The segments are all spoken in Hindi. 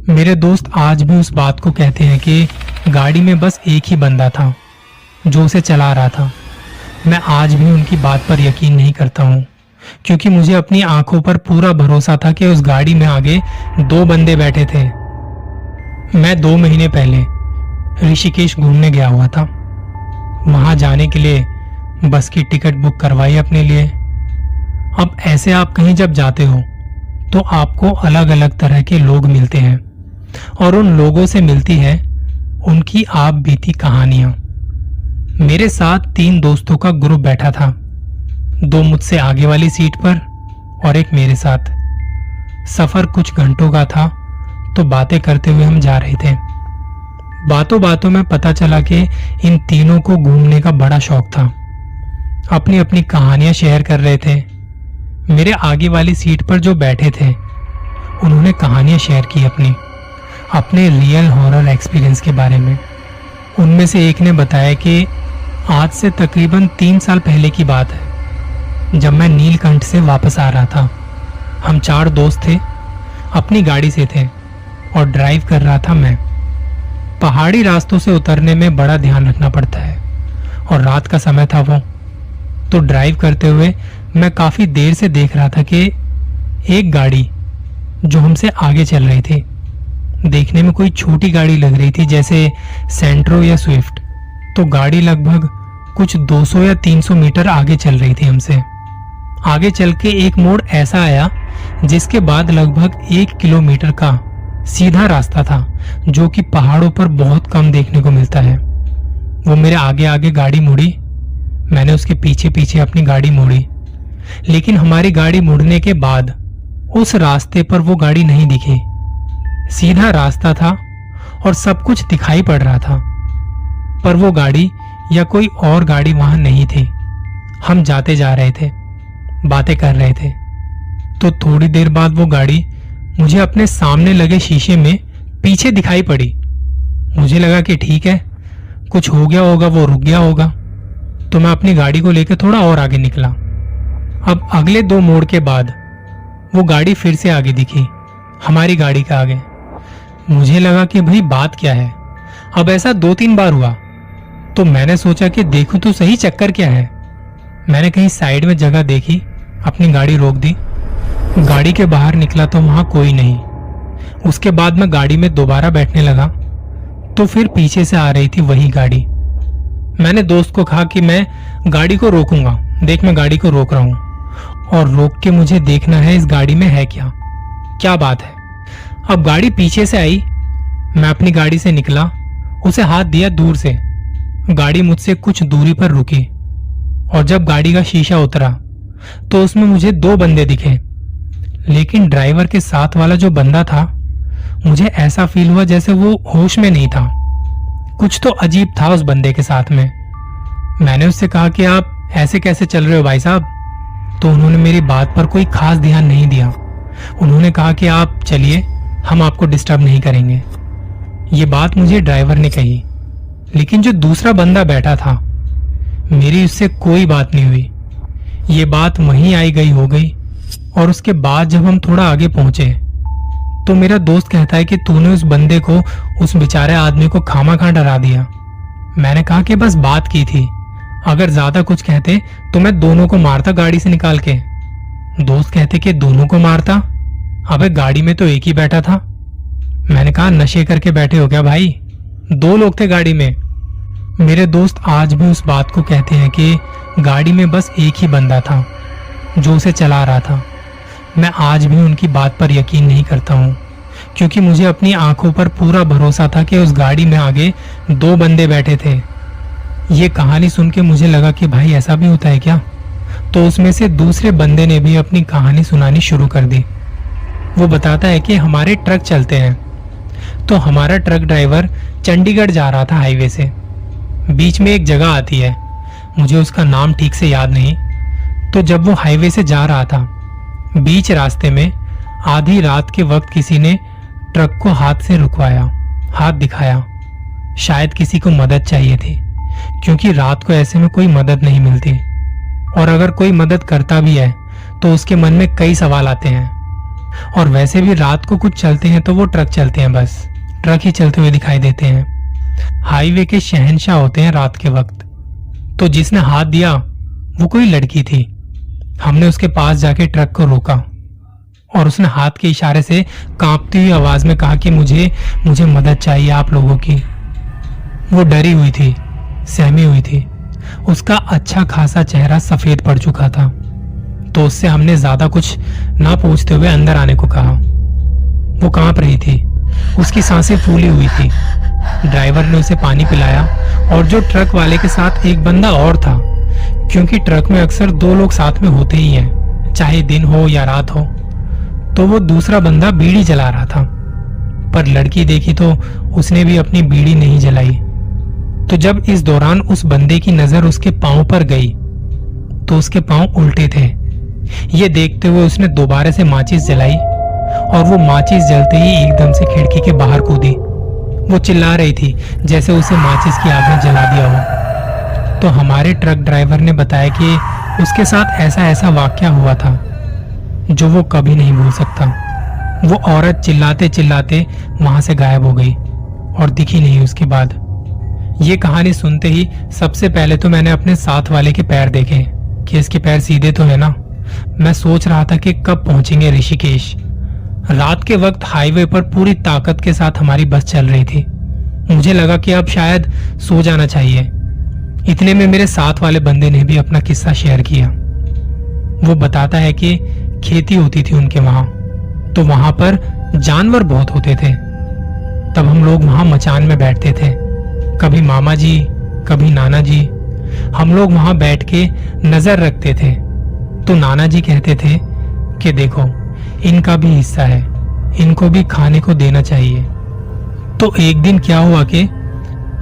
मेरे दोस्त आज भी उस बात को कहते हैं कि गाड़ी में बस एक ही बंदा था जो उसे चला रहा था। मैं आज भी उनकी बात पर यकीन नहीं करता हूँ, क्योंकि मुझे अपनी आंखों पर पूरा भरोसा था कि उस गाड़ी में आगे दो बंदे बैठे थे। मैं 2 महीने पहले ऋषिकेश घूमने गया हुआ था। वहां जाने के लिए बस की टिकट बुक करवाई अपने लिए। अब ऐसे आप कहीं जब जाते हो तो आपको अलग अलग तरह के लोग मिलते हैं और उन लोगों से मिलती है उनकी आप बीती कहानियां। मेरे साथ 3 दोस्तों का ग्रुप बैठा था, 2 मुझसे आगे वाली सीट पर और एक मेरे साथ। सफर कुछ घंटों का था, तो बातें करते हुए हम जा रहे थे। बातों बातों में पता चला कि इन तीनों को घूमने का बड़ा शौक था। अपनी अपनी कहानियां शेयर कर रहे थे। मेरे आगे वाली सीट पर जो बैठे थे उन्होंने कहानियां शेयर की अपने रियल हॉरर एक्सपीरियंस के बारे में। उनमें से एक ने बताया कि आज से तकरीबन 3 साल पहले की बात है, जब मैं नीलकंठ से वापस आ रहा था। हम 4 दोस्त थे, अपनी गाड़ी से थे और ड्राइव कर रहा था मैं। पहाड़ी रास्तों से उतरने में बड़ा ध्यान रखना पड़ता है और रात का समय था वो, तो ड्राइव करते हुए मैं काफी देर से देख रहा था कि एक गाड़ी जो हमसे आगे चल रही थी, देखने में कोई छोटी गाड़ी लग रही थी, जैसे सेंट्रो या स्विफ्ट। तो गाड़ी लगभग कुछ 200 या 300 मीटर आगे चल रही थी हमसे। आगे चल के एक मोड़ ऐसा आया जिसके बाद लगभग 1 किलोमीटर का सीधा रास्ता था, जो कि पहाड़ों पर बहुत कम देखने को मिलता है। वो मेरे आगे आगे गाड़ी मुड़ी, मैंने उसके पीछे पीछे अपनी गाड़ी मोड़ी, लेकिन हमारी गाड़ी मुड़ने के बाद उस रास्ते पर वो गाड़ी नहीं दिखी। सीधा रास्ता था और सब कुछ दिखाई पड़ रहा था, पर वो गाड़ी या कोई और गाड़ी वहां नहीं थी। हम जाते जा रहे थे, बातें कर रहे थे, तो थोड़ी देर बाद वो गाड़ी मुझे अपने सामने लगे शीशे में पीछे दिखाई पड़ी। मुझे लगा कि ठीक है, कुछ हो गया होगा, वो रुक गया होगा, तो मैं अपनी गाड़ी को लेकर थोड़ा और आगे निकला। अब अगले 2 मोड़ के बाद वो गाड़ी फिर से आगे दिखी, हमारी गाड़ी के आगे। मुझे लगा कि भाई बात क्या है। अब ऐसा 2-3 बार हुआ, तो मैंने सोचा कि देखूं तो सही चक्कर क्या है। मैंने कहीं साइड में जगह देखी, अपनी गाड़ी रोक दी। गाड़ी के बाहर निकला तो वहां कोई नहीं। उसके बाद मैं गाड़ी में दोबारा बैठने लगा, तो फिर पीछे से आ रही थी वही गाड़ी। मैंने दोस्त को कहा कि मैं गाड़ी को रोकूंगा, देख मैं गाड़ी को रोक रहा हूं और रोक के मुझे देखना है इस गाड़ी में है क्या, क्या बात है। अब गाड़ी पीछे से आई, मैं अपनी गाड़ी से निकला, उसे हाथ दिया दूर से। गाड़ी मुझसे कुछ दूरी पर रुकी और जब गाड़ी का शीशा उतरा तो उसमें मुझे 2 बंदे दिखे, लेकिन ड्राइवर के साथ वाला जो बंदा था, मुझे ऐसा फील हुआ जैसे वो होश में नहीं था। कुछ तो अजीब था उस बंदे के साथ में। मैंने उससे कहा कि आप ऐसे कैसे चल रहे हो भाई साहब, तो उन्होंने मेरी बात पर कोई खास ध्यान नहीं दिया। उन्होंने कहा कि आप चलिए, हम आपको डिस्टर्ब नहीं करेंगे। ये बात मुझे ड्राइवर ने कही, लेकिन जो दूसरा बंदा बैठा था, मेरी उससे कोई बात नहीं हुई। ये बात वहीं आई गई हो गई। और उसके बाद जब हम थोड़ा आगे पहुंचे तो मेरा दोस्त कहता है कि तूने उस बंदे को, उस बेचारे आदमी को खामा-खा डरा दिया। मैंने कहा कि बस बात की थी, अगर ज्यादा कुछ कहते तो मैं दोनों को मारता गाड़ी से निकाल के। दोस्त कहते कि दोनों को मारता, अबे गाड़ी में तो एक ही बैठा था। मैंने कहा नशे करके बैठे हो क्या भाई, 2 लोग थे गाड़ी में। मेरे दोस्त आज भी उस बात को कहते हैं कि गाड़ी में बस एक ही बंदा था जो उसे चला रहा था। मैं आज भी उनकी बात पर यकीन नहीं करता हूँ, क्योंकि मुझे अपनी आंखों पर पूरा भरोसा था कि उस गाड़ी में आगे 2 बंदे बैठे थे। ये कहानी सुन के मुझे लगा कि भाई ऐसा भी होता है क्या। तो उसमें से दूसरे बंदे ने भी अपनी कहानी सुनानी शुरू कर दी। वो बताता है कि हमारे ट्रक चलते हैं, तो हमारा ट्रक ड्राइवर चंडीगढ़ जा रहा था हाईवे से। बीच में एक जगह आती है, मुझे उसका नाम ठीक से याद नहीं। तो जब वो हाईवे से जा रहा था, बीच रास्ते में आधी रात के वक्त किसी ने ट्रक को हाथ से रुकवाया, हाथ दिखाया। शायद किसी को मदद चाहिए थी, क्योंकि रात को ऐसे में कोई मदद नहीं मिलती, और अगर कोई मदद करता भी है तो उसके मन में कई सवाल आते हैं। और वैसे भी रात को कुछ चलते हैं तो वो ट्रक चलते हैं, बस ट्रक ही चलते हुए दिखाई देते हैं। हाईवे के शहंशाह होते हैं रात के वक्त। तो जिसने हाथ दिया वो कोई लड़की थी। हमने उसके पास जाके ट्रक को रोका और उसने हाथ के इशारे से कांपती हुई आवाज में कहा कि मुझे मदद चाहिए आप लोगों की। वो डरी हुई थी, सहमी हुई थी। उसका अच्छा खासा चेहरा सफेद पड़ चुका था। तो उससे हमने ज्यादा कुछ ना पूछते हुए अंदर आने को कहा। वो कांप रही थी, उसकी सांसें फूली हुई थी। ड्राइवर ने उसे पानी पिलाया और जो ट्रक वाले के साथ एक बंदा और था, क्योंकि ट्रक में अक्सर 2 लोग साथ में होते ही हैं, चाहे दिन हो या रात हो, तो वो दूसरा बंदा बीड़ी जला रहा था। पर लड़की देखी तो उसने भी अपनी बीड़ी नहीं जलाई। तो जब इस दौरान उस बंदे की नजर उसके पांव पर गई तो उसके पांव उल्टे थे। ये देखते हुए उसने दोबारा से माचिस जलाई और वो माचिस जलते ही एकदम से खिड़की के बाहर कूदी। वो चिल्ला रही थी जैसे उसे माचिस की आग ने जला दिया हो। तो हमारे ट्रक ड्राइवर ने बताया कि उसके साथ ऐसा वाकया हुआ था जो वो कभी नहीं भूल सकता। वो औरत चिल्लाते चिल्लाते वहां से गायब हो गई और दिखी नहीं उसके बाद। ये कहानी सुनते ही सबसे पहले तो मैंने अपने साथ वाले के पैर देखे कि इसके पैर सीधे तो है ना। मैं सोच रहा था कि कब पहुंचेंगे ऋषिकेश। रात के वक्त हाईवे पर पूरी ताकत के साथ हमारी बस चल रही थी। मुझे लगा कि अब शायद सो जाना चाहिए। इतने में मेरे साथ वाले बंदे ने भी अपना किस्सा शेयर किया। वो बताता है कि खेती होती थी उनके वहां, तो वहां पर जानवर बहुत होते थे। तब हम लोग वहां मचान में बैठते थे, कभी मामा जी कभी नाना जी। हम लोग वहां बैठ के नजर रखते थे। तो नाना जी कहते थे कि देखो इनका भी हिस्सा है, इनको भी खाने को देना चाहिए। तो एक दिन क्या हुआ कि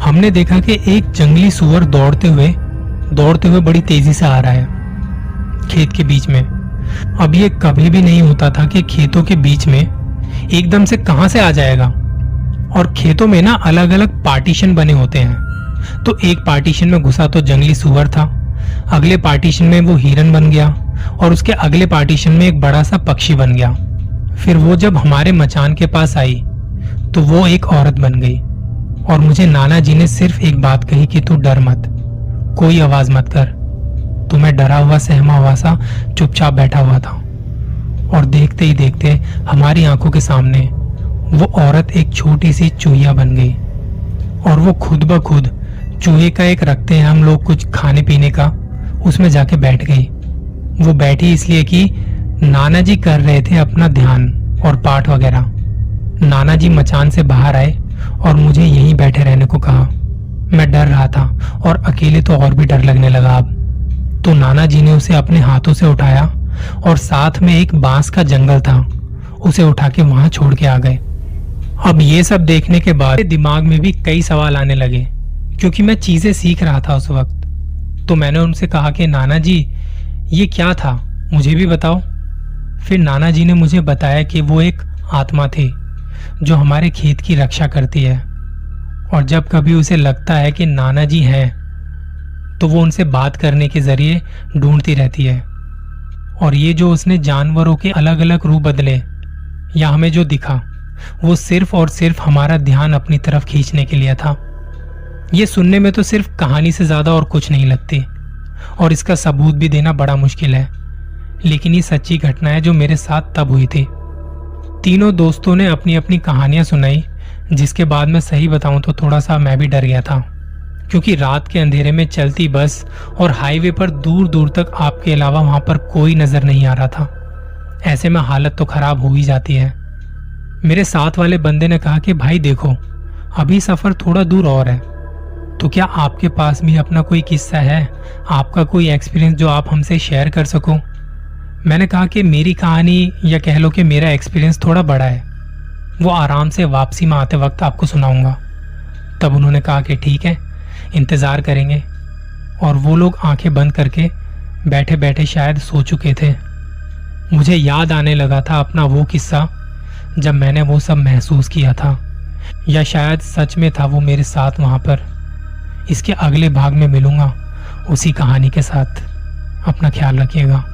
हमने देखा कि एक जंगली सुअर दौड़ते हुए बड़ी तेजी से आ रहा है खेत के बीच में। अब ये कभी भी नहीं होता था कि खेतों के बीच में एकदम से कहां से आ जाएगा। और खेतों में ना अलग अलग पार्टीशन बने होते हैं। तो एक पार्टीशन में घुसा तो जंगली सुअर था, अगले पार्टीशन में वो हिरन बन गया और उसके अगले पार्टीशन में एक बड़ा सा पक्षी बन गया। फिर वो जब हमारे मचान के पास आई तो वो एक औरत बन गई और मुझे नाना जी ने सिर्फ एक बात कही कि तू डर मत, कोई आवाज मत कर। तो मैं डरा हुआ सहमा हुआ सा चुपचाप बैठा हुआ था और देखते ही देखते हमारी आंखों के सामने वो औरत एक छोटी सी चूहिया बन गई और वो खुद ब खुद चूहे का एक रखते हैं हम लोग कुछ खाने पीने का, उसमें जाके बैठ गई। वो बैठी इसलिए कि नाना जी कर रहे थे अपना ध्यान और पाठ वगैरह। नाना जी मचान से बाहर आए और मुझे यहीं बैठे रहने को कहा। मैं डर रहा था और अकेले तो और भी डर लगने लगा अब। तो नाना जी ने उसे अपने हाथों से उठाया और साथ में एक बांस का जंगल था, उसे उठा के वहां छोड़ के आ गए। अब ये सब देखने के बाद दिमाग में भी कई सवाल आने लगे, क्योंकि मैं चीजें सीख रहा था उस वक्त। तो मैंने उनसे कहा कि नाना जी ये क्या था, मुझे भी बताओ। फिर नाना जी ने मुझे बताया कि वो एक आत्मा थी जो हमारे खेत की रक्षा करती है और जब कभी उसे लगता है कि नाना जी हैं तो वो उनसे बात करने के जरिए ढूंढती रहती है। और ये जो उसने जानवरों के अलग अलग रूप बदले या हमें जो दिखा, वो सिर्फ और सिर्फ हमारा ध्यान अपनी तरफ खींचने के लिए था। ये सुनने में तो सिर्फ कहानी से ज्यादा और कुछ नहीं लगती और इसका सबूत भी देना बड़ा मुश्किल है, लेकिन ये सच्ची घटना है जो मेरे साथ तब हुई थी। तीनों दोस्तों ने अपनी अपनी कहानियां सुनाई, जिसके बाद मैं सही बताऊं तो थोड़ा सा मैं भी डर गया था, क्योंकि रात के अंधेरे में चलती बस और हाईवे पर दूर दूर तक आपके अलावा वहां पर कोई नजर नहीं आ रहा था। ऐसे में हालत तो खराब हो ही जाती है। मेरे साथ वाले बंदे ने कहा कि भाई देखो अभी सफर थोड़ा दूर और है, तो क्या आपके पास भी अपना कोई किस्सा है, आपका कोई एक्सपीरियंस जो आप हमसे शेयर कर सको। मैंने कहा कि मेरी कहानी या कह लो कि मेरा एक्सपीरियंस थोड़ा बड़ा है, वो आराम से वापसी में आते वक्त आपको सुनाऊंगा। तब उन्होंने कहा कि ठीक है, इंतज़ार करेंगे। और वो लोग आंखें बंद करके बैठे बैठे शायद सो चुके थे। मुझे याद आने लगा था अपना वो किस्सा जब मैंने वो सब महसूस किया था, या शायद सच में था वो मेरे साथ वहां पर। इसके अगले भाग में मिलूंगा उसी कहानी के साथ। अपना ख्याल रखिएगा।